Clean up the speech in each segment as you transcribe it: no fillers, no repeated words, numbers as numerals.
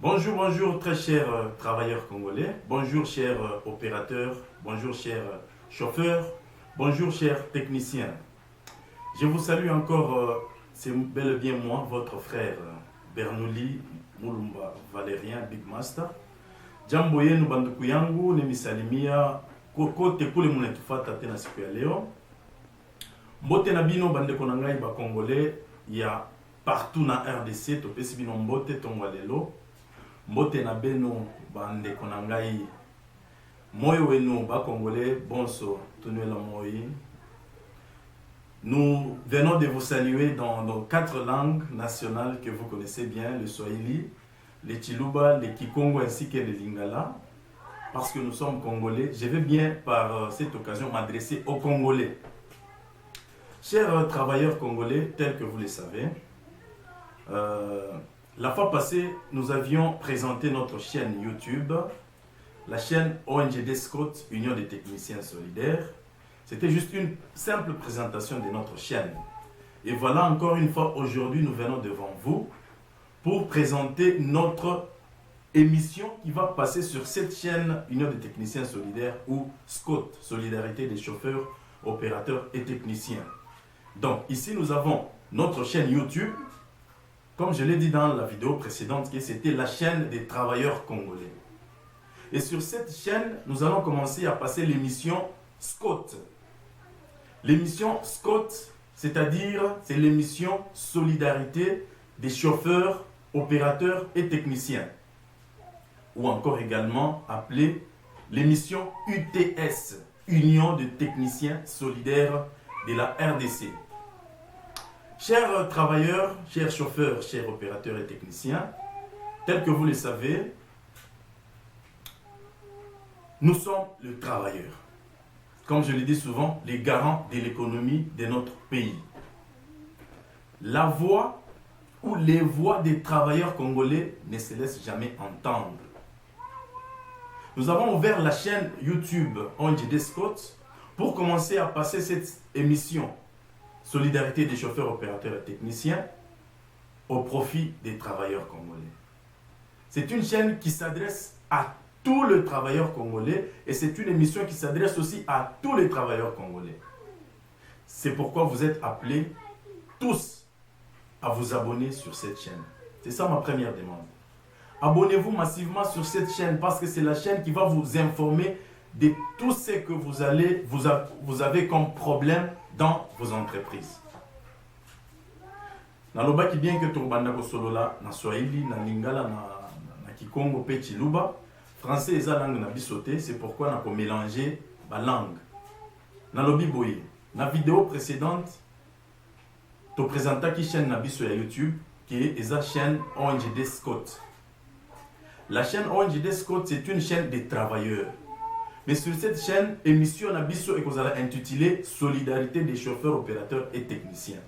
Bonjour, bonjour très chers travailleurs congolais, bonjour chers opérateurs, bonjour chers chauffeurs, bonjour chers techniciens. Je vous salue encore, c'est bel et bien moi, votre frère Bernouli Mulumba Valérien Big Master. Jambo yenu banduku yangu nemisalimia kokote kule munatufata tena siku ya leo. Mbote na bino bandeko na ngai ba congolais ya partout na RDC topesi bino mbote tongwa lelo. Mbote na beno bandeko na ngai moyo wenu ba congolais bonso tunuela moi. Nous venons de vous saluer dans 4 langues nationales que vous connaissez bien, le Swahili, le Chiluba, le Kikongo ainsi que le Lingala. Parce que nous sommes Congolais, je vais bien par cette occasion m'adresser aux Congolais. Chers travailleurs congolais, tels que vous le savez, la fois passée, nous avions présenté notre chaîne YouTube, la chaîne ONGD Scott, Union des techniciens solidaires. C'était juste une simple présentation de notre chaîne. Et voilà, encore une fois, aujourd'hui, nous venons devant vous pour présenter notre émission qui va passer sur cette chaîne Union des techniciens solidaires ou SCOT, Solidarité des chauffeurs, opérateurs et techniciens. Donc, ici, nous avons notre chaîne YouTube, comme je l'ai dit dans la vidéo précédente, que c'était la chaîne des travailleurs congolais. Et sur cette chaîne, nous allons commencer à passer l'émission SCOT. L'émission SCOT, c'est-à-dire, c'est l'émission Solidarité des chauffeurs, opérateurs et techniciens. Ou encore également appelée l'émission UTS, Union de techniciens solidaires de la RDC. Chers travailleurs, chers chauffeurs, chers opérateurs et techniciens, tels que vous le savez, nous sommes les travailleurs. Comme je le dis souvent, les garants de l'économie de notre pays. La voix ou les voix des travailleurs congolais ne se laissent jamais entendre. Nous avons ouvert la chaîne YouTube ONGD Scott pour commencer à passer cette émission Solidarité des chauffeurs, opérateurs et techniciens au profit des travailleurs congolais. C'est une chaîne qui s'adresse à tous les travailleurs congolais et c'est une émission qui s'adresse aussi à tous les travailleurs congolais. C'est pourquoi vous êtes appelés tous à vous abonner sur cette chaîne. C'est ça ma première demande. Abonnez-vous massivement sur cette chaîne parce que c'est la chaîne qui va vous informer de tout ce que vous avez comme problème dans vos entreprises. Nalobaki bien que tobanda ko solola na Swahili, na Lingala, na Kikongo pe Chiluba. Français eza langue na bisoté, c'est pourquoi na ko mélanger ba langue. Nalobi boye. Na vidéo précédente, to présenta ki chaîne na biso ya YouTube qui est eza chaîne ONGD Scott. La chaîne ONGD Scott, c'est une chaîne des travailleurs. Mais sur cette chaîne, émission Nabiso et qu'on a intitulé Solidarité des chauffeurs, opérateurs et techniciens.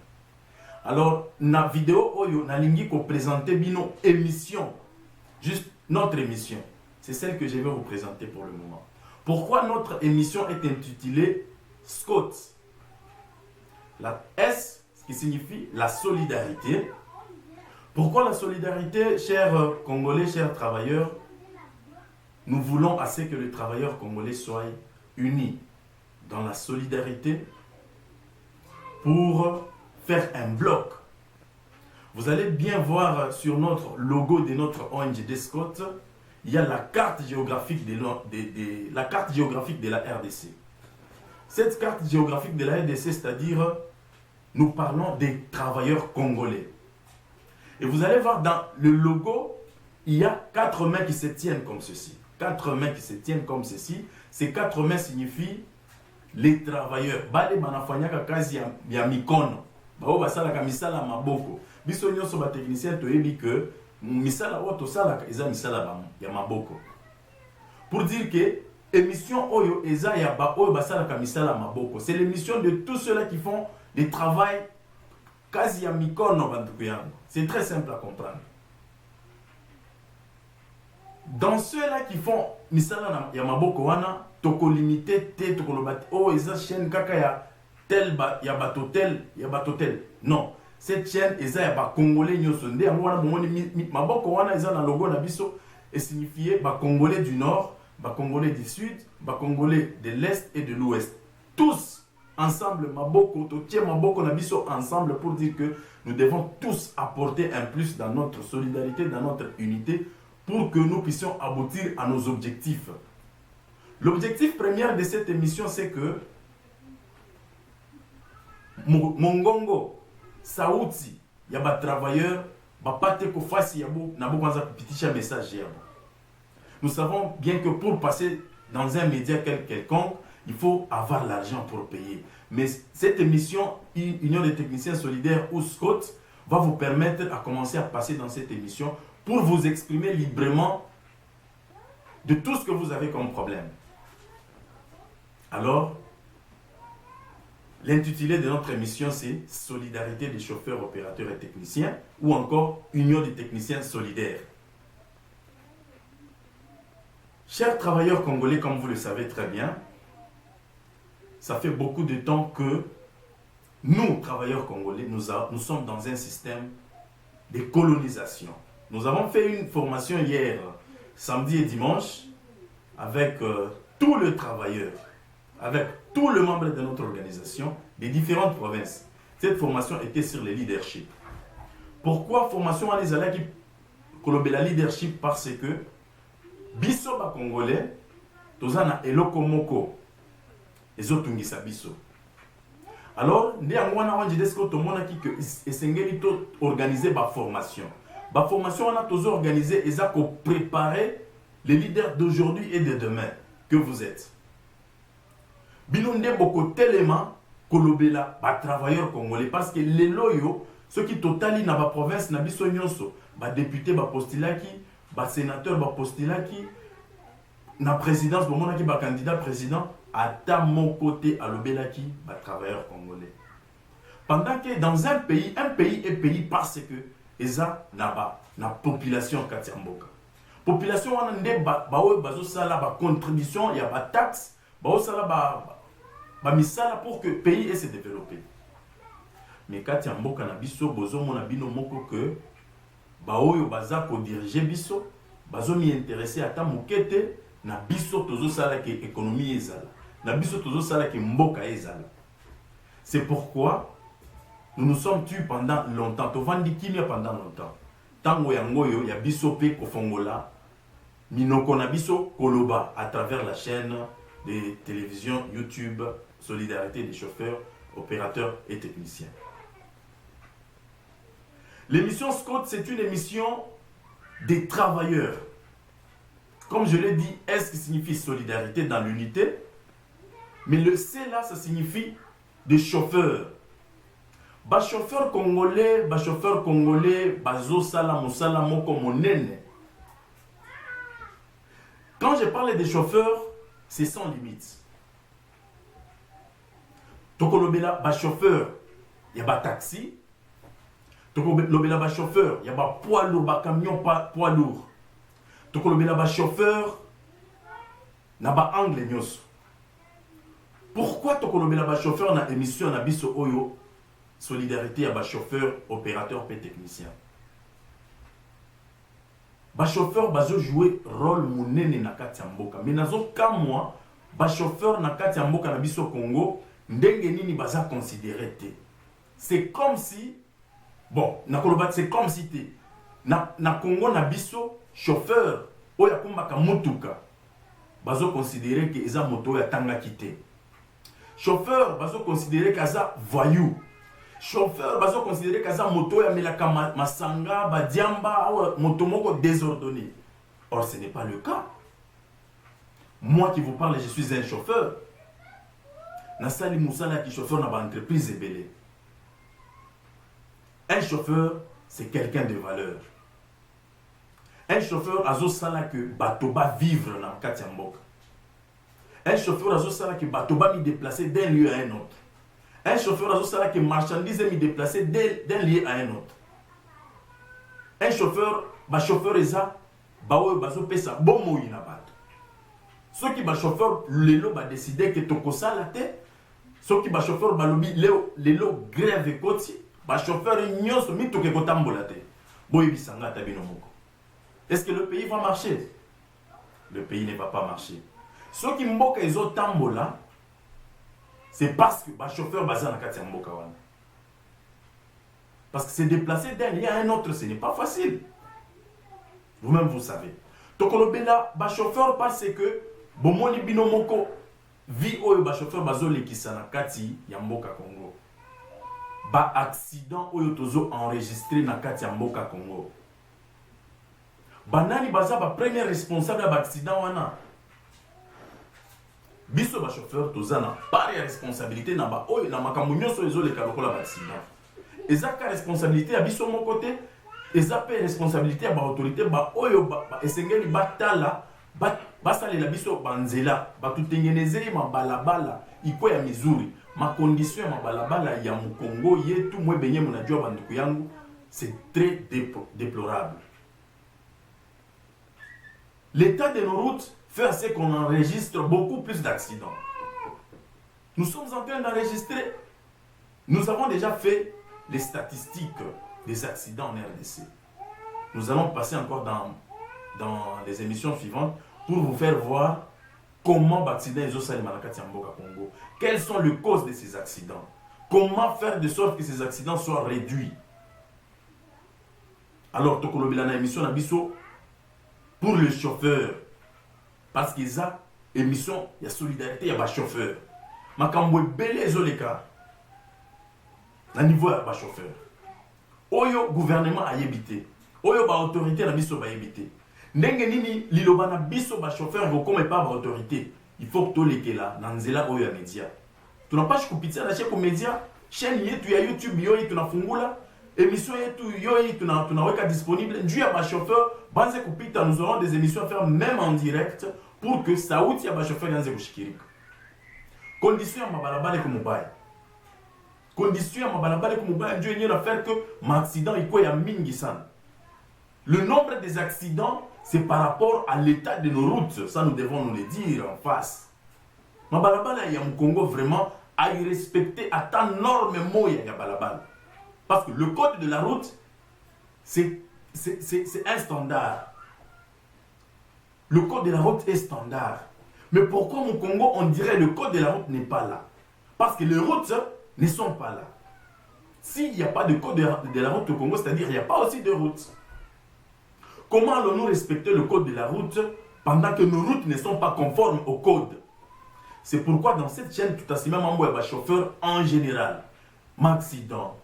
Alors, na vidéo oyo na lingi ko présenter bino émission, juste notre émission. C'est celle que je vais vous présenter pour le moment. Pourquoi notre émission est intitulée SCOT? La S, ce qui signifie la solidarité. Pourquoi la solidarité, chers Congolais, chers travailleurs? Nous voulons assez que les travailleurs congolais soient unis dans la solidarité pour faire un bloc. Vous allez bien voir sur notre logo de notre ONGD Scott, il y a la carte géographique la carte géographique de la RDC. Cette carte géographique de la RDC, c'est-à-dire, nous parlons des travailleurs congolais. Et vous allez voir dans le logo, il y a 4 mains qui se tiennent comme ceci. 4 mains qui se tiennent comme ceci. Ces 4 mains signifient les travailleurs. Bale banafanyaka kazi ya mikono. Bao basalaka misala maboko. Biso nyonso ba technicien toyebi que misala oto salaka eza misala ya maboko. Pour dire que émission oyo eza ya ba oyo basalaka misala maboko. C'est l'émission de tous ceux-là qui font des travail kazi ya mikono banduku yango. C'est très simple à comprendre. Dans ceux-là qui font misala ya maboko wana, toko limité te toko lobati oh eza chaîne kaka ya tel ya bato tel. Non, cette chaîne eza ya ba congolais nyoso nde yango wana bomoni maboko wana eza na logo na biso et signifié ba congolais du nord, ba congolais du sud, ba congolais de l'est et de l'ouest. Tous ensemble maboko totie maboko na biso ensemble pour dire que nous devons tous apporter un plus dans notre solidarité, dans notre unité pour que nous puissions aboutir à nos objectifs. L'objectif premier de cette émission, c'est que Mongongo, Saouti, il y a des travailleurs, message. Nous savons bien que pour passer dans un média quelconque, il faut avoir l'argent pour payer. Mais cette émission, Union des techniciens solidaires ou SCOT, va vous permettre à commencer à passer dans cette émission pour vous exprimer librement de tout ce que vous avez comme problème. Alors, l'intitulé de notre émission, c'est Solidarité des chauffeurs, opérateurs et techniciens ou encore Union des techniciens solidaires. Chers travailleurs congolais, comme vous le savez très bien, ça fait beaucoup de temps que nous, travailleurs congolais, nous sommes dans un système de colonisation. Nous avons fait une formation hier, samedi et dimanche, avec tous les travailleurs, avec tous les membres de notre organisation des différentes provinces. Cette formation était sur le leadership. Pourquoi formation à l'Isala qui kolobela leadership? Parce que biso ba congolais tozana eloko moko ezotungisa biso. Alors ndi angwana wanje desko to mona ki que esengeli to organiser ba formation. Ba formation on a tous organisé eza ko préparer les leaders d'aujourd'hui et de demain que vous êtes. Binonde boko tellement kolobela ba travailleurs congolais parce que les loyo ceux qui totali na ba province na biso nyonso ba député ba postilaki ba sénateur ba postilaki na présidence ba monaki ba candidat président ata mon côté alobelaki ba travailleurs congolais. Pendant que dans un pays est pays parce que eza na population katiamboka. Population wana nde ba bazo sala ba contribution ya ba taxe ba sala ba misala pour que le pays ait se développer. Mais quand il y a biso bozo mona bino moko que ba oyo baza ko diriger biso bazo mi intéresser ata mokete na biso tozo sala ke économie ezala na biso tozo sala ke mboka ezala. C'est pourquoi nous nous sommes tués pendant longtemps, tovandi kimia pendant longtemps. Tango yangoyo ya biso pe ko fongola minoko na biso koloba à travers la chaîne de télévision YouTube Solidarité des chauffeurs, opérateurs et techniciens. L'émission SCOT, c'est une émission des travailleurs. Comme je l'ai dit, S qui signifie solidarité dans l'unité, mais le C là, ça signifie des chauffeurs. Ba chauffeur congolais, bazo sala mosala moko monene. Quand je parle des chauffeurs, c'est sans limite. Tokolobela ba chauffeur, il y a ba taxi. Tokolobela ba chauffeur, il y a ba poids lourd, ba camion poids lourd. Tokolobela ba chauffeur, na ba angle nyos. Pourquoi tokolobela ba chauffeur na émission na biso oyo solidarité à ba chauffeur, opérateur et technicien? Ba chauffeur bazo jouer rôle monene na kati ya mboka. Mais nazo kamwa ba chauffeur na kati ya mboka na biso Congo ndenge nini baza considéré te. C'est comme si bon, c'est comme si na Congo na biso chauffeur oya kumbaka mutuka bazo considéré que eza moto ya tanga kité. Chauffeur bazo considéré que eza voyou. Chauffeur bazo considéré que eza moto ya melaka masanga ba diamba moto moko désordonné. Or ce n'est pas le cas. Moi qui vous parle, je suis un chauffeur. Nasali Moussala qui chauffeur dans une entreprise ébélée. Un chauffeur, c'est quelqu'un de valeur. Un chauffeur, azo sala que bateau va vivre dans Katiamboka. Un chauffeur, azo sala que bateau va me déplacer d'un lieu à un autre. Un chauffeur, azo sala que marchandise me déplacer d'un lieu à un autre. Un chauffeur, ba chauffeur eza, ba oyo bazo pesa bomo ina bato. Ceux qui ba chauffeur lelo ba décider que toko sala te. Ceux qui ba chauffeur balobi lelo grève koti ba chauffeur nyonso mituke kotambola te. Boyebisanga tabino moko. Est-ce que le pays va marcher? Le pays ne va pas marcher. Ceux qui mboka ezo tambola, c'est parce que ba chauffeur baza na kati ya mboka wana. Parce que se déplacer d'un lien à un autre, ce n'est pas facile. Vous-même, vous savez. Tokolobela, ba chauffeur parce que bomoni bino moko vi oyo ba chauffeur bazo lekisa na kati ya mboka Congo. Ba accident oyo tozo enregistré na kati ya mboka Congo. Banani baza ba premier responsable ya ba accident wana. Biso ba chauffeur toza na part ya responsabilité na ba oyo na makambo nyonso ezo leka lokola ba accident. Ezaka responsabilité ya biso mon côté, ezaka responsabilité ya ba autorité ba oyo ba esengeli batala basalela biso banzela batutengenezeli mabalabala iko ya mizuri ma condition ya mabalabala ya Mukongo yetu mwe benye munajua banduku yangu, c'est très déplorable. L'état de nos routes fait assez qu'on enregistre beaucoup plus d'accidents. Nous sommes en train d'enregistrer, nous avons déjà fait les statistiques des accidents en RDC. Nous allons passer encore dans les émissions suivantes pour vous faire voir comment l'accident est aussi Malakati Mboka Congo. Quelles sont les causes de ces accidents? Comment faire de sorte que ces accidents soient réduits? Alors, Tokolobila na émission Nabiso pour les chauffeurs. Parce qu'il y a une émission, il y a solidarité, il y a des chauffeurs. Makambo belé zoleka. Na niveau ya ba chauffeur. Oyo gouvernement a yebité. Oyo ba autorité na biso ba yebité. Ndenge nini liloba na biso ba chauffeur ko comme pas ba autorité. Il faut que to lekela na nzela oyo ya media. Tunapasha kupitia na cheko media, chaîne yetu ya YouTube yoyi tunafungula, émission yetu yoyi tunaweka disponible. Njuu ya ba chauffeur banze kupita, nous aurons des émissions à faire même en direct pour que sauti ya ba chauffeur yanze kushikirika. Condition ya mabalabala ko mobile. Condition ya mabalabala ko mobile ndio yenyewe faire que accident iko ya mingi sana. Le nombre des accidents, c'est par rapport à l'état de nos routes. Ça, nous devons nous le dire en face. Mabalabala ya Mukongo vraiment a respecté à ta norme moya ya balabala. Parce que le code de la route, c'est un standard. Le code de la route est standard. Mais pourquoi au Congo, on dirait le code de la route n'est pas là? Parce que les routes ne sont pas là. S'il n'y a pas de code de la route au Congo, c'est-à-dire qu'il n'y a pas aussi de route. Comment allons-nous respecter le code de la route pendant que nos routes ne sont pas conformes au code? C'est pourquoi dans cette chaîne, tout à fait même un chauffeur en général, ma accident,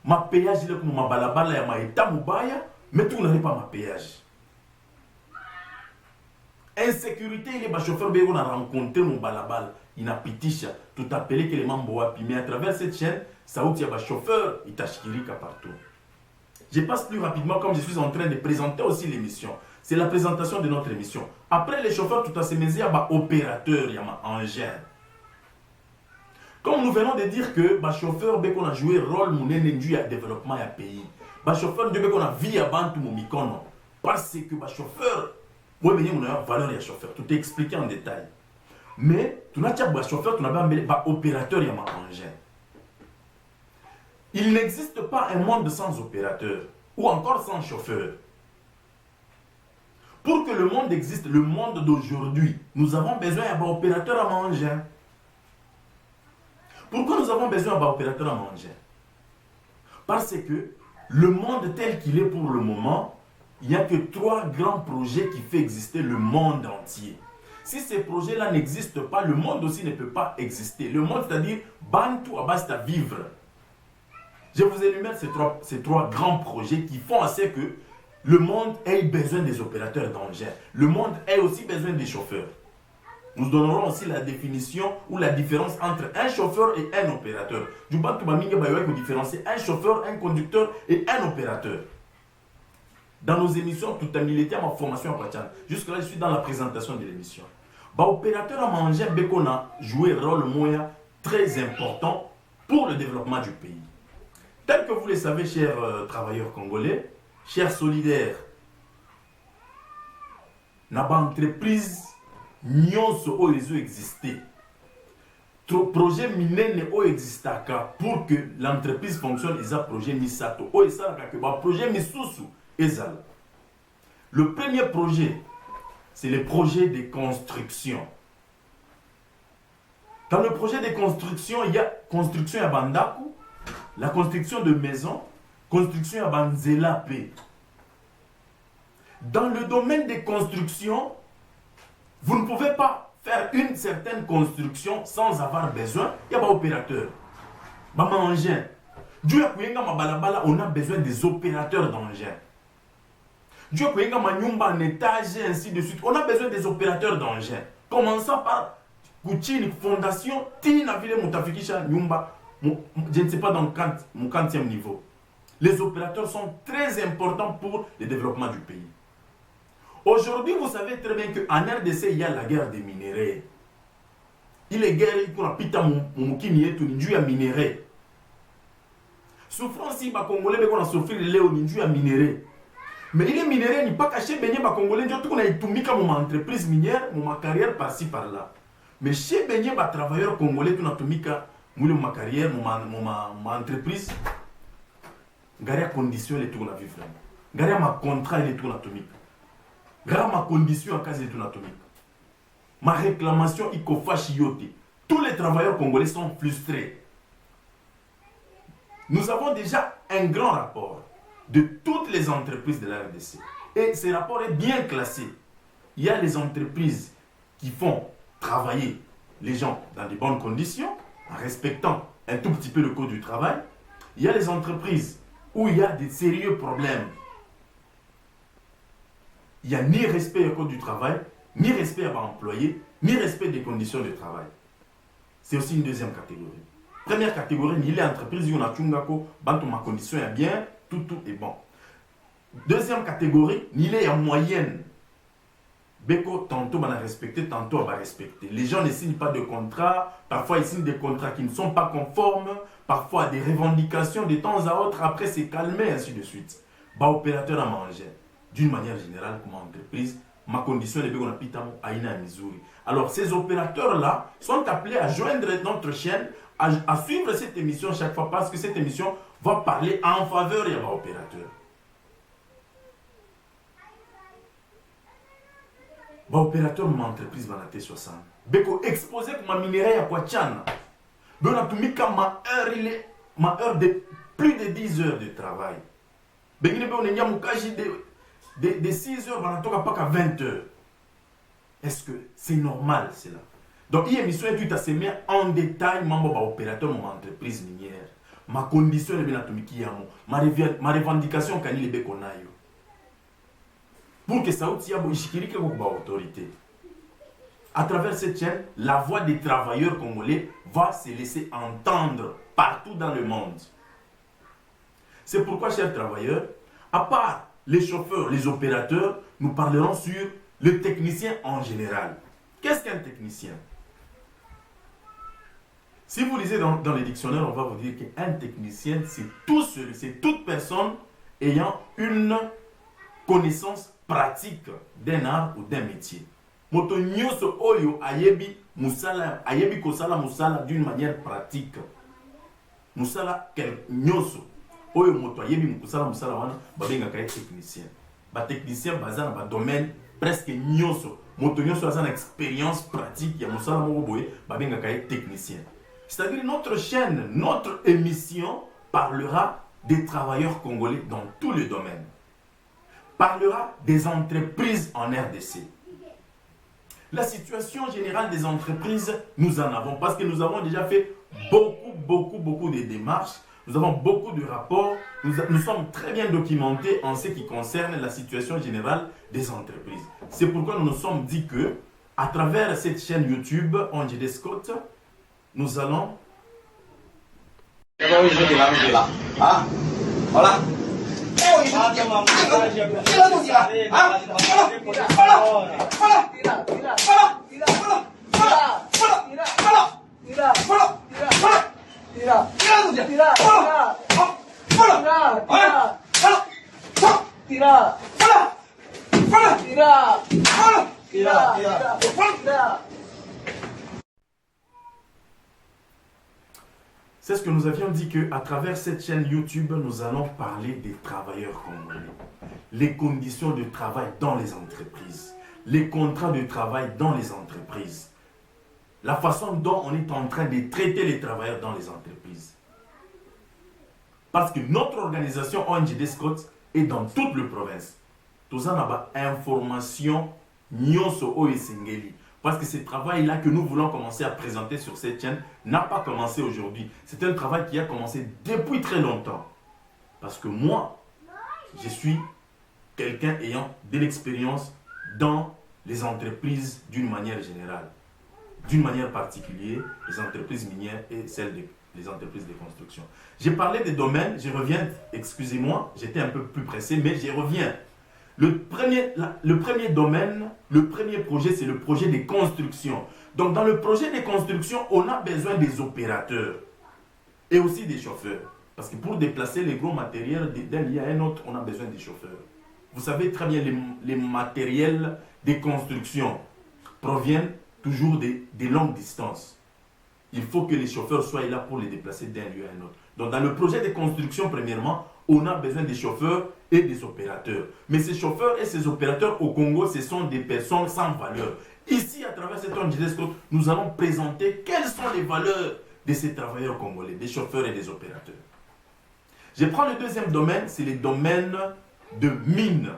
ma péage, il est comme ma balabala, ya ma état moubaya, mais tout n'est pas ma péage. Insécurité, il est ma chauffeur, on a rencontré mon balabal, il a pitisha, tout appelé que les membres mais à travers cette chaîne, ça outil ma chauffeur, il tachkirika partout. Je passe plus rapidement comme je suis en train de présenter aussi l'émission. C'est la présentation de notre émission. Après les chauffeurs, tout à ces il y a un opérateur, il y a un engin. Comme nous venons de dire que les chauffeurs, qu'on a joué rôle dans le développement du pays. Les chauffeurs, qu'on a vu avant tout mon parce que les chauffeurs, moi, je vais valeur des chauffeurs. Tout est expliqué en détail. Mais, tu n'as pas de chauffeur, tu n'as pas d'opérateur, il y a un engin. Il n'existe pas un monde sans opérateur ou encore sans chauffeur. Pour que le monde existe, le monde d'aujourd'hui, nous avons besoin d'un opérateur à manger. Pourquoi nous avons besoin d'un opérateur à manger? Parce que le monde tel qu'il est pour le moment, il n'y a que 3 grands projets qui font exister le monde entier. Si ces projets-là n'existent pas, le monde aussi ne peut pas exister. Le monde, c'est-à-dire, Bantu à base à vivre. Je vous énumère ces trois grands projets qui font assez que le monde ait besoin des opérateurs d'engins. Le monde ait aussi besoin des chauffeurs. Nous donnerons aussi la définition ou la différence entre un chauffeur et un opérateur. Du bas, tu vas différencier un chauffeur, un conducteur et un opérateur. Dans nos émissions, tout a milité à ma formation à Pachan. Jusque-là, je suis dans la présentation de l'émission. Opérateur à manger, on a joué un rôle moyen très important pour le développement du pays. Tel que vous le savez, chers travailleurs congolais, chers solidaires, n'a pas entreprise nyonso oyo existé. projet minene o existaka pour que l'entreprise fonctionne, ils ont projet misato. O esalaka que ba projet misusu ezala. Le premier projet, c'est le projet de construction. Dans le projet de construction, il y a construction à bandaku, la construction de maisons, construction à banzela pe. Dans le domaine des constructions, vous ne pouvez pas faire une certaine construction sans avoir besoin. Il y a un opérateur. Engin. On a besoin des opérateurs d'engins. Dieu en étage et ainsi de suite. On a besoin des opérateurs d'engins. Commençant par une fondation, je ne sais pas dans mon 40e niveau. Les opérateurs sont très importants pour le développement du pays. Aujourd'hui, vous savez très bien qu'en RDC, il y a la guerre des minéraux. Il est guerre pour la pita mukini et tout à minéraux. Souffrance, si les Congolais ont souffert de l'éo à minéraux. Mais il est minéraux, il n'est pas caché, mais les Congolais ont tout mis comme une entreprise minière, une carrière par-ci par-là. Mais chez les travailleurs congolais, tout tout mis comme ma carrière, mon entreprise, garia condition les tout na vivre. Garia ma contrat les tout atomique. Garia ma condition en cas de tout atomique. Ma réclamation il fache yoté. Tous les travailleurs congolais sont frustrés. Nous avons déjà un grand rapport de toutes les entreprises de la RDC. Et ce rapport est bien classé. Il y a les entreprises qui font travailler les gens dans de bonnes conditions, en respectant un tout petit peu le code du travail. Il y a les entreprises où il y a des sérieux problèmes. Il n'y a ni respect du code du travail, ni respect à l'employé, ni respect des conditions de travail. C'est aussi une deuxième catégorie. Première catégorie, il y a l'entreprise où on a ma condition est bien, tout est bon. Deuxième catégorie, il y a en moyenne. Beko, tantôt on a respecté, tantôt on va respecter. Les gens ne signent pas de contrat, parfois ils signent des contrats qui ne sont pas conformes, parfois des revendications de temps à autre, après c'est calmé, ainsi de suite. Opérateur à manger, d'une manière générale, comme entreprise, ma condition est qu'on a Aïna Missouri. Alors ces opérateurs-là sont appelés à joindre notre chaîne, à suivre cette émission chaque fois, parce que cette émission va parler en faveur des opérateurs. Opérateur de mon entreprise va la T60. Beko exposé comme un minerai à Kwachana. On a tout mis comme ma heure de plus de 10 heures de travail. On a de 6 heures, on n'a pas qu'à 20 heures. Est-ce que c'est normal cela? Donc, il y a une émission tout à se mettre en détail, opérateur de mon entreprise minière. Ma condition est bien atomique, ma revendication quand il est bien qu'on a. Pour que ça ait une autorité. À travers cette chaîne, la voix des travailleurs congolais va se laisser entendre partout dans le monde. C'est pourquoi, chers travailleurs, à part les chauffeurs, les opérateurs, nous parlerons sur le technicien en général. Qu'est-ce qu'un technicien? Si vous lisez dans les dictionnaires, on va vous dire qu'un technicien, c'est toute personne ayant une connaissance pratique d'un art ou d'un métier. Moto nyoso oyo ayebi musala ayebi kosala musala d'une manière pratique. Musala nyoso oyo moto ayebi kosala musala wana babenga ka technicien. Ba technicien bazana ba domaine presque nyoso. Moto nyoso azana expérience pratique ya musala moko boye babenga ka technicien. C'est-à-dire notre chaîne, notre émission parlera des travailleurs congolais dans tous les domaines. Parlera des entreprises en RDC. La situation générale des entreprises, nous en avons, parce que nous avons déjà fait beaucoup de démarches, nous avons beaucoup de rapports, nous sommes très bien documentés en ce qui concerne la situation générale des entreprises. C'est pourquoi nous nous sommes dit que, à travers cette chaîne YouTube, ONJD Scott, nous allons... Voilà. C'est ce que nous avions dit qu'à travers cette chaîne YouTube, nous allons parler des travailleurs congolais. Les conditions de travail dans les entreprises. Les contrats de travail dans les entreprises. La façon dont on est en train de traiter les travailleurs dans les entreprises. Parce que notre organisation ONG Descot est dans toute la province. Tout ça n'a pas information nyonso o esengeli. Parce que ce travail-là que nous voulons commencer à présenter sur cette chaîne n'a pas commencé aujourd'hui. C'est un travail qui a commencé depuis très longtemps. Parce que moi, je suis quelqu'un ayant de l'expérience dans les entreprises d'une manière générale. D'une manière particulière, les entreprises minières et celles des entreprises de construction. J'ai parlé des domaines, je reviens, excusez-moi, j'étais un peu plus pressé, mais j'y reviens. Le premier domaine, le premier projet, c'est le projet de construction. Donc, dans le projet de construction, on a besoin des opérateurs et aussi des chauffeurs. Parce que pour déplacer les gros matériels d'un lieu à un autre, on a besoin des chauffeurs. Vous savez très bien, les matériels de construction proviennent toujours des longues distances. Il faut que les chauffeurs soient là pour les déplacer d'un lieu à un autre. Donc, dans le projet de construction, premièrement, on a besoin des chauffeurs et des opérateurs. Mais ces chauffeurs et ces opérateurs au Congo, ce sont des personnes sans valeur. Ici, à travers cette ONG Descot, nous allons présenter quelles sont les valeurs de ces travailleurs congolais, des chauffeurs et des opérateurs. Je prends le deuxième domaine, c'est le domaine de mines.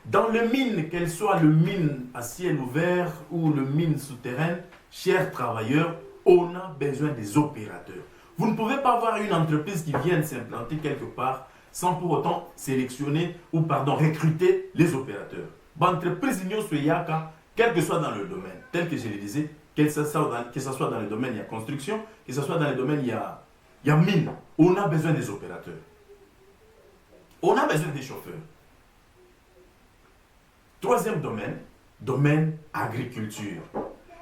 Dans le mine, qu'elle soit le mine à ciel ouvert ou le mine souterrain, chers travailleurs, on a besoin des opérateurs. Vous ne pouvez pas avoir une entreprise qui vient s'implanter quelque part sans pour autant sélectionner ou recruter les opérateurs. L'entreprise Union Soyaka, quel que soit dans le domaine, tel que je le disais, que ce soit dans le domaine il y a construction, que ce soit dans le domaine il y a mine, on a besoin des opérateurs. On a besoin des chauffeurs. Troisième domaine, domaine agriculture.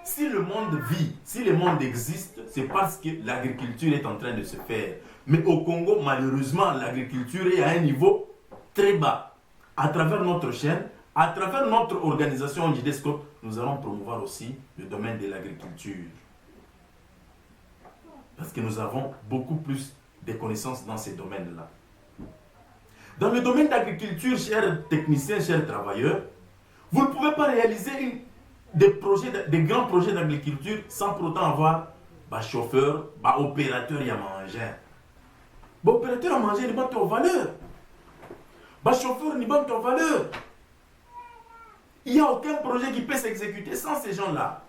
Si le monde vit, si le monde existe, c'est parce que l'agriculture est en train de se faire. Mais au Congo, malheureusement, l'agriculture est à un niveau très bas. À travers notre chaîne, à travers notre organisation ONG Descot, nous allons promouvoir aussi le domaine de l'agriculture. Parce que nous avons beaucoup plus de connaissances dans ces domaines-là. Dans le domaine d'agriculture, chers techniciens, chers travailleurs, vous ne pouvez pas réaliser des grands projets d'agriculture sans pour autant avoir chauffeur, opérateur et à manger. Opérateur à manger, il n'y a pas de valeur. Chauffeur, il n'y a pas de valeur. Il n'y a aucun projet qui peut s'exécuter sans ces gens-là.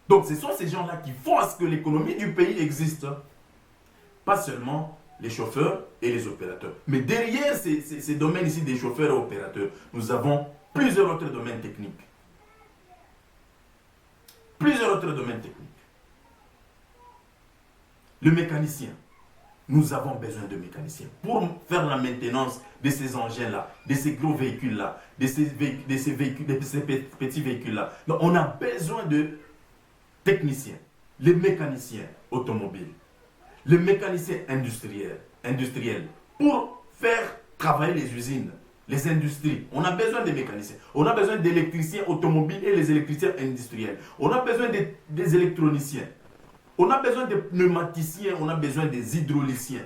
Donc ce sont ces gens-là qui font à ce que l'économie du pays existe. Pas seulement les chauffeurs et les opérateurs. Mais derrière ces domaines ici des chauffeurs et opérateurs, nous avons plusieurs autres domaines techniques. Plusieurs autres domaines techniques. Le mécanicien. Nous avons besoin de mécaniciens pour faire la maintenance de ces engins-là, de ces gros véhicules-là, de ces petits véhicules-là. Donc, on a besoin de techniciens, les mécaniciens automobiles, les mécaniciens industriels pour faire travailler les usines, les industries. On a besoin des mécaniciens. On a besoin d'électriciens automobiles et les électriciens industriels. On a besoin des électroniciens. On a besoin des pneumaticiens, on a besoin des hydrauliciens.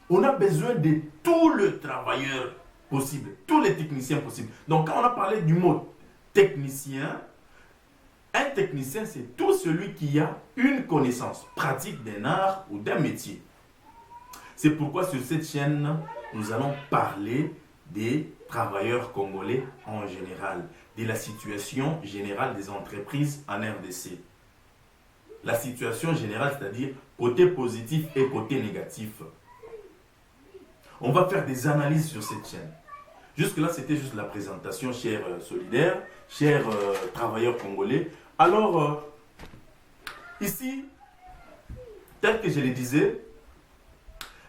On a besoin de tous les travailleurs possibles, tous les techniciens possibles. Donc quand on a parlé du mot technicien, un technicien c'est tout celui qui a une connaissance pratique d'un art ou d'un métier. C'est pourquoi sur cette chaîne, nous allons parler des travailleurs congolais en général, de la situation générale des entreprises en RDC. La situation générale, c'est-à-dire côté positif et côté négatif. On va faire des analyses sur cette chaîne. Jusque-là, c'était juste la présentation, chers solidaires, chers travailleurs congolais. Alors, ici, tel que je le disais,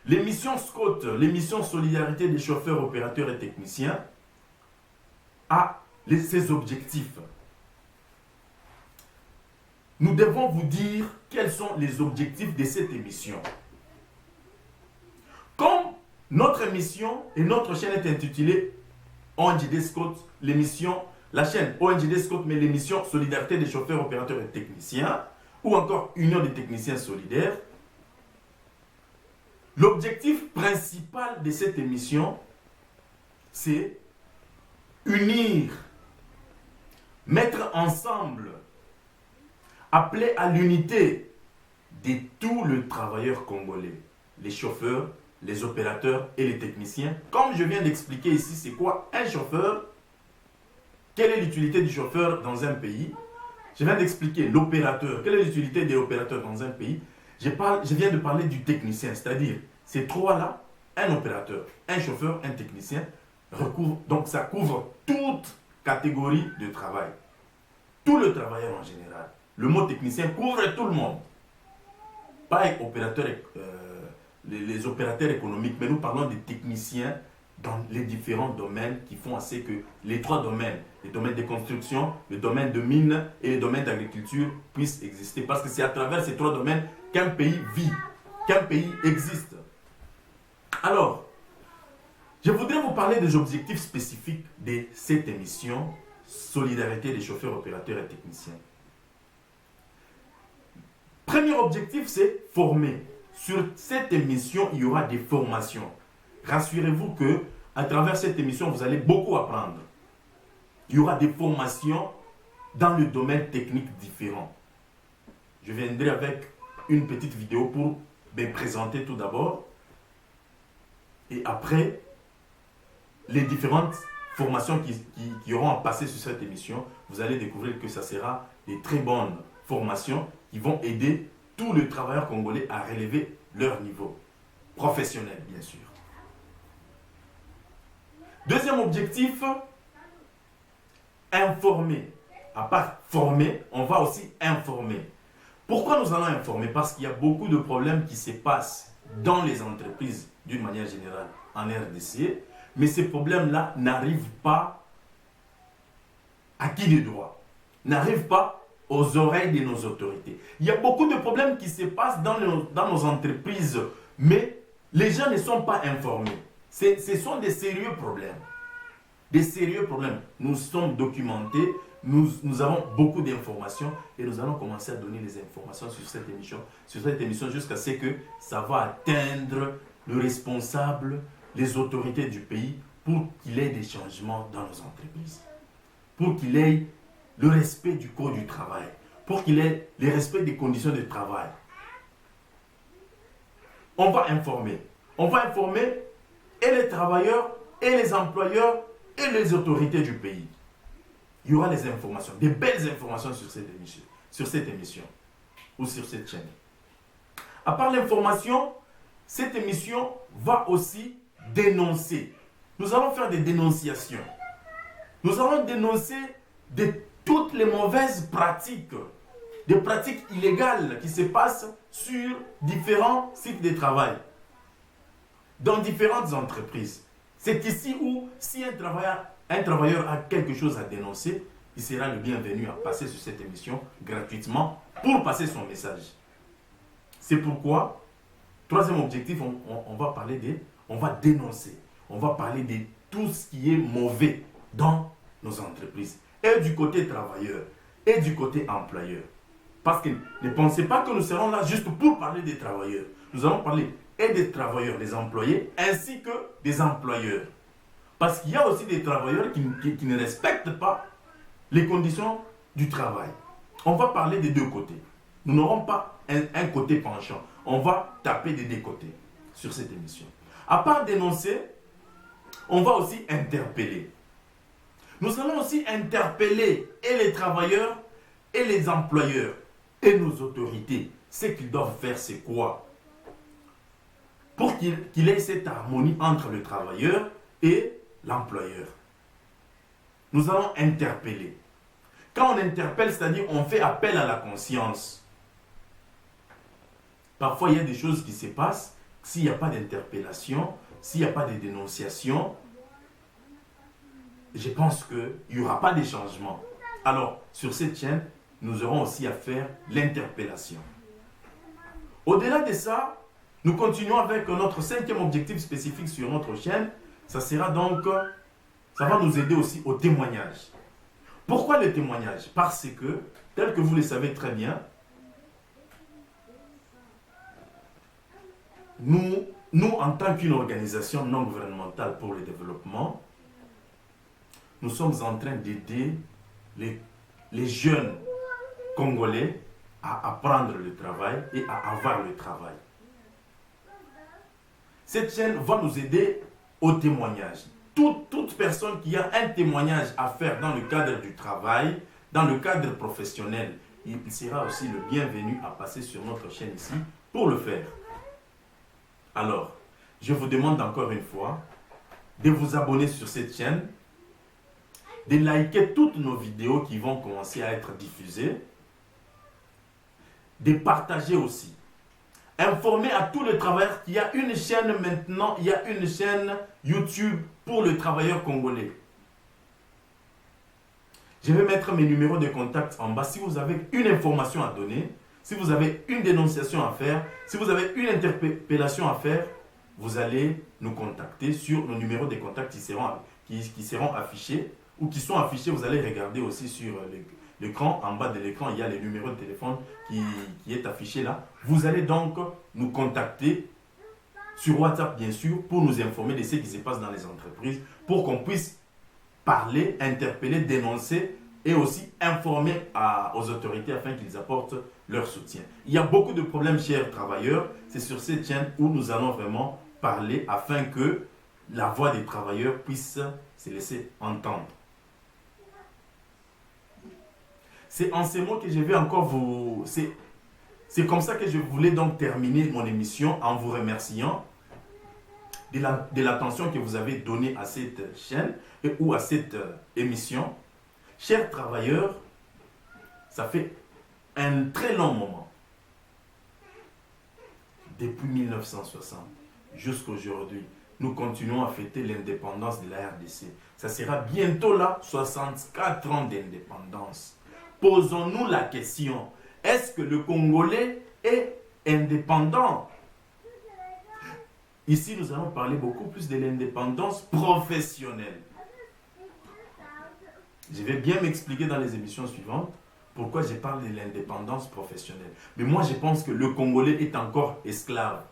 l'émission SCOT, l'émission Solidarité des chauffeurs, opérateurs et techniciens, a ses objectifs. Nous devons vous dire quels sont les objectifs de cette émission. Comme notre émission et notre chaîne est intitulée ONG Descot, l'émission, la chaîne ONG Descot, mais l'émission Solidarité des chauffeurs, opérateurs et techniciens, ou encore Union des techniciens solidaires, l'objectif principal de cette émission, c'est unir, mettre ensemble, appeler à l'unité de tous les travailleurs congolais, les chauffeurs, les opérateurs et les techniciens. Comme je viens d'expliquer ici, c'est quoi un chauffeur? Quelle est l'utilité du chauffeur dans un pays? Je viens d'expliquer l'opérateur. Quelle est l'utilité de l'opérateur dans un pays? Je viens de parler du technicien, c'est-à-dire ces trois-là, un opérateur, un chauffeur, un technicien, donc ça couvre toute catégorie de travail. Tout le travailleur en général. Le mot technicien couvre tout le monde. Pas les opérateurs économiques, mais nous parlons des techniciens dans les différents domaines qui font assez que les trois domaines, les domaines de construction, le domaine de mines et le domaine d'agriculture puissent exister. Parce que c'est à travers ces trois domaines qu'un pays vit, qu'un pays existe. Alors, je voudrais vous parler des objectifs spécifiques de cette émission, Solidarité des chauffeurs, opérateurs et techniciens. Premier objectif, c'est former. Sur cette émission, il y aura des formations. Rassurez-vous que à travers cette émission, vous allez beaucoup apprendre. Il y aura des formations dans le domaine technique différent. Je viendrai avec une petite vidéo pour me présenter tout d'abord. Et après, les différentes formations qui auront à passer sur cette émission, vous allez découvrir que ça sera des très bonnes formations qui vont aider tous les travailleurs congolais à relever leur niveau professionnel, bien sûr. Deuxième objectif, informer. À part former, on va aussi informer. Pourquoi nous allons informer? Parce qu'il y a beaucoup de problèmes qui se passent dans les entreprises d'une manière générale en RDC, mais ces problèmes-là n'arrivent pas à qui de droit, n'arrivent pas aux oreilles de nos autorités. Il y a beaucoup de problèmes qui se passent dans nos entreprises, mais les gens ne sont pas informés. Ce sont des sérieux problèmes. Des sérieux problèmes. Nous sommes documentés, nous avons beaucoup d'informations et nous allons commencer à donner les informations sur cette émission jusqu'à ce que ça va atteindre le responsable, les autorités du pays pour qu'il y ait des changements dans nos entreprises. Pour qu'il y ait le respect du code du travail, pour qu'il y ait le respect des conditions de travail. On va informer. On va informer et les travailleurs, et les employeurs, et les autorités du pays. Il y aura des informations, des belles informations sur cette émission ou sur cette chaîne. À part l'information, cette émission va aussi dénoncer. Nous allons faire des dénonciations. Nous allons dénoncer toutes les mauvaises pratiques, des pratiques illégales qui se passent sur différents sites de travail, dans différentes entreprises. C'est ici où, si un travailleur a quelque chose à dénoncer, il sera le bienvenu à passer sur cette émission gratuitement pour passer son message. C'est pourquoi, troisième objectif, on va dénoncer. On va parler de tout ce qui est mauvais dans nos entreprises. Et du côté travailleur, et du côté employeur. Parce que ne pensez pas que nous serons là juste pour parler des travailleurs. Nous allons parler et des travailleurs, des employés, ainsi que des employeurs. Parce qu'il y a aussi des travailleurs qui ne respectent pas les conditions du travail. On va parler des deux côtés. Nous n'aurons pas un côté penchant. On va taper des deux côtés sur cette émission. À part dénoncer, on va aussi interpeller. Nous allons aussi interpeller et les travailleurs et les employeurs et nos autorités. Ce qu'ils doivent faire, c'est quoi? Pour qu'il y ait cette harmonie entre le travailleur et l'employeur. Nous allons interpeller. Quand on interpelle, c'est-à-dire on fait appel à la conscience. Parfois, il y a des choses qui se passent. S'il n'y a pas d'interpellation, s'il n'y a pas de dénonciation, je pense qu'il n'y aura pas de changement. Alors, sur cette chaîne, nous aurons aussi à faire l'interpellation. Au-delà de ça, nous continuons avec notre cinquième objectif spécifique sur notre chaîne. Ça va nous aider aussi au témoignage. Pourquoi le témoignage? Parce que, tel que vous le savez très bien, nous, en tant qu'une organisation non gouvernementale pour le développement, nous sommes en train d'aider les jeunes Congolais à apprendre le travail et à avoir le travail. Cette chaîne va nous aider au témoignage. Toute personne qui a un témoignage à faire dans le cadre du travail, dans le cadre professionnel, il sera aussi le bienvenu à passer sur notre chaîne ici pour le faire. Alors, je vous demande encore une fois de vous abonner sur cette chaîne, de liker toutes nos vidéos qui vont commencer à être diffusées, de partager aussi. Informer à tous les travailleurs qu'il y a une chaîne maintenant, il y a une chaîne YouTube pour les travailleurs congolais. Je vais mettre mes numéros de contact en bas. Si vous avez une information à donner, si vous avez une dénonciation à faire, si vous avez une interpellation à faire, vous allez nous contacter sur nos numéros de contact qui seront affichés ou qui sont affichés. Vous allez regarder aussi sur l'écran. En bas de l'écran, il y a les numéros de téléphone qui est affiché là. Vous allez donc nous contacter sur WhatsApp, bien sûr, pour nous informer de ce qui se passe dans les entreprises, pour qu'on puisse parler, interpeller, dénoncer et aussi informer aux autorités afin qu'ils apportent leur soutien. Il y a beaucoup de problèmes, chers travailleurs. C'est sur cette chaîne où nous allons vraiment parler afin que la voix des travailleurs puisse se laisser entendre. C'est en ces mots que je vais encore vous... C'est comme ça que je voulais donc terminer mon émission en vous remerciant de l'attention que vous avez donnée à cette chaîne ou à cette émission. Chers travailleurs, ça fait un très long moment, depuis 1960 jusqu'à aujourd'hui, nous continuons à fêter l'indépendance de la RDC. Ça sera bientôt là, 64 ans d'indépendance. Posons-nous la question, est-ce que le Congolais est indépendant? Ici, nous allons parler beaucoup plus de l'indépendance professionnelle. Je vais bien m'expliquer dans les émissions suivantes pourquoi je parle de l'indépendance professionnelle. Mais moi, je pense que le Congolais est encore esclave.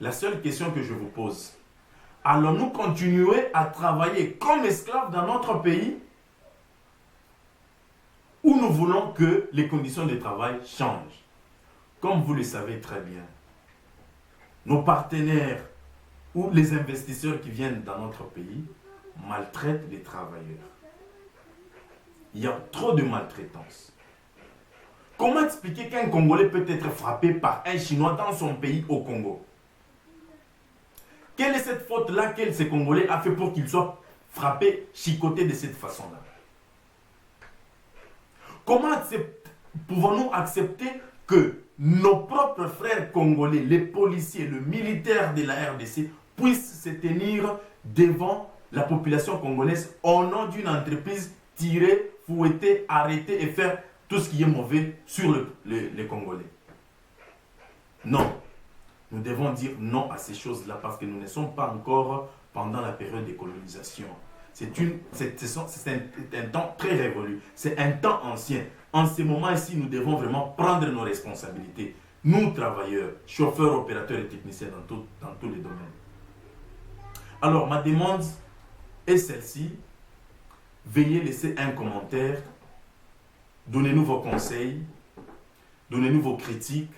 La seule question que je vous pose, allons-nous continuer à travailler comme esclaves dans notre pays ou nous voulons que les conditions de travail changent? Comme vous le savez très bien, nos partenaires ou les investisseurs qui viennent dans notre pays maltraitent les travailleurs. Il y a trop de maltraitance. Comment expliquer qu'un Congolais peut être frappé par un Chinois dans son pays au Congo? Quelle est cette faute-là que ce Congolais a fait pour qu'il soit frappé, chicoté de cette façon-là? Comment pouvons-nous accepter que nos propres frères congolais, les policiers, le militaire de la RDC, puissent se tenir devant la population congolaise au nom d'une entreprise, tirer, fouetter, arrêter et faire tout ce qui est mauvais sur les Congolais? Non. Nous devons dire non à ces choses-là parce que nous ne sommes pas encore pendant la période de colonisation. C'est un temps très révolu. C'est un temps ancien. En ce moment-ci, nous devons vraiment prendre nos responsabilités. Nous, travailleurs, chauffeurs, opérateurs et techniciens dans tous les domaines. Alors, ma demande est celle-ci. Veuillez laisser un commentaire. Donnez-nous vos conseils. Donnez-nous vos critiques.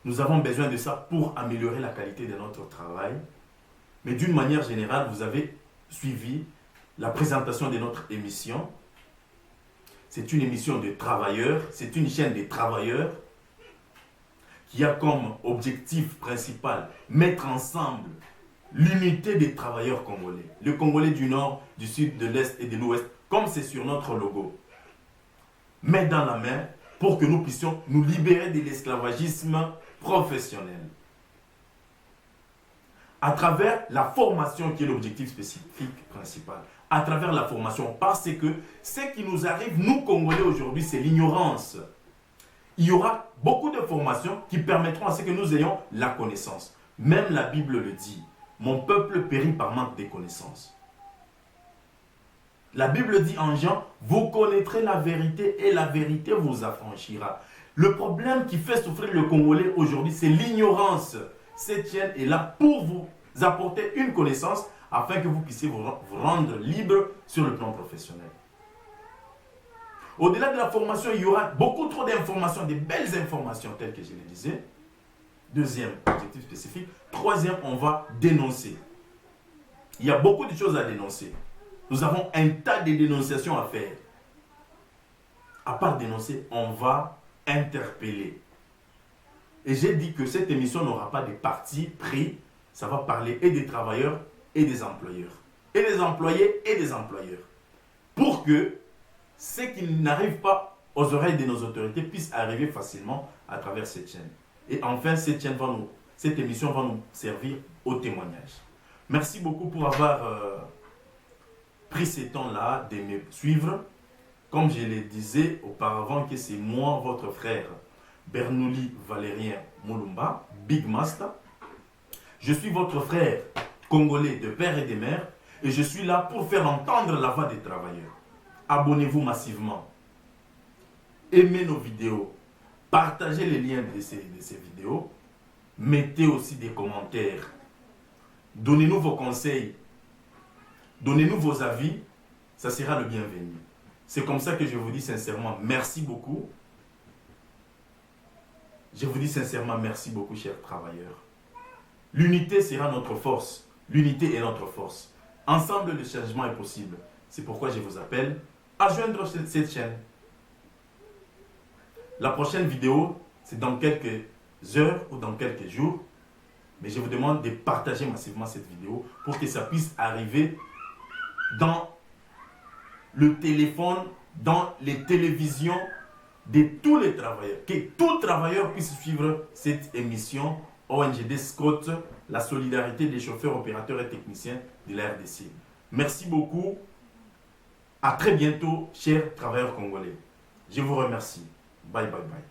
Nous avons besoin de ça pour améliorer la qualité de notre travail. Mais d'une manière générale, vous avez suivi la présentation de notre émission. C'est une émission de travailleurs, c'est une chaîne de travailleurs qui a comme objectif principal mettre ensemble l'unité des travailleurs congolais. Le Congolais du Nord, du Sud, de l'Est et de l'Ouest, comme c'est sur notre logo. Main dans la main pour que nous puissions nous libérer de l'esclavagisme professionnel. À travers la formation qui est l'objectif spécifique principal. À travers la formation, parce que ce qui nous arrive, nous Congolais aujourd'hui, c'est l'ignorance. Il y aura beaucoup de formations qui permettront à ce que nous ayons la connaissance. Même la Bible le dit. Mon peuple périt par manque de connaissances. La Bible dit en Jean, vous connaîtrez la vérité et la vérité vous affranchira. Le problème qui fait souffrir le Congolais aujourd'hui, c'est l'ignorance. Cette chaîne est là pour vous apporter une connaissance afin que vous puissiez vous rendre libre sur le plan professionnel. Au-delà de la formation, il y aura beaucoup trop d'informations, des belles informations telles que je le disais. Deuxième objectif spécifique. Troisième, on va dénoncer. Il y a beaucoup de choses à dénoncer. Nous avons un tas de dénonciations à faire. À part dénoncer, on va interpeller. Et j'ai dit que cette émission n'aura pas de parti pris. Ça va parler et des travailleurs et des employeurs. Et des employés et des employeurs. Pour que ce qui n'arrive pas aux oreilles de nos autorités puisse arriver facilement à travers cette chaîne. Et enfin, cette émission va nous servir au témoignage. Merci beaucoup pour avoir pris ce temps-là de me suivre. Comme je le disais auparavant, que c'est moi, votre frère, Bernoulli Valérien Moulumba, Big Master. Je suis votre frère congolais de père et de mère et je suis là pour faire entendre la voix des travailleurs. Abonnez-vous massivement. Aimez nos vidéos. Partagez les liens de ces vidéos. Mettez aussi des commentaires. Donnez-nous vos conseils. Donnez-nous vos avis. Ça sera le bienvenu. C'est comme ça que je vous dis sincèrement merci beaucoup. Je vous dis sincèrement merci beaucoup, chers travailleurs. L'unité sera notre force. L'unité est notre force. Ensemble, le changement est possible. C'est pourquoi je vous appelle à joindre cette chaîne. La prochaine vidéo, c'est dans quelques heures ou dans quelques jours. Mais je vous demande de partager massivement cette vidéo pour que ça puisse arriver dans le téléphone, dans les télévisions de tous les travailleurs. Que tout travailleur puisse suivre cette émission ONGD SCOT, la solidarité des chauffeurs, opérateurs et techniciens de la RDC. Merci beaucoup. À très bientôt, chers travailleurs congolais. Je vous remercie. Bye, bye, bye.